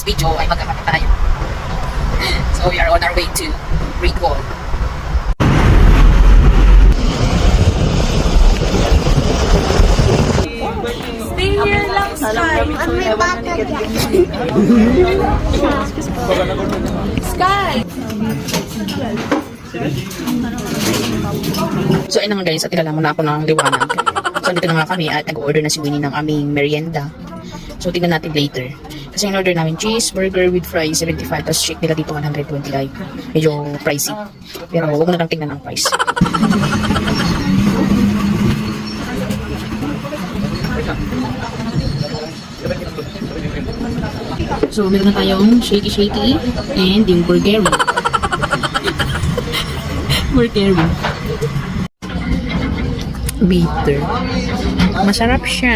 video ay magkakapit tayo. So we are on our way to Great Wall. Stay here lang, Sky. May bata dyan. Sky! So ayun na nga guys, at ilala mo na ako ng liwanag. So dito na nga kami at nag-order na si Winnie ng aming merienda. So tingnan natin later. Kasi yung order namin cheeseburger with fries 75, tapos shake nila dito 125. Medyo pricey. Pero huwag mo na lang tingnan ang price. So meron na tayong shaky and yung burger. Burger. Bitter. Masarap siya.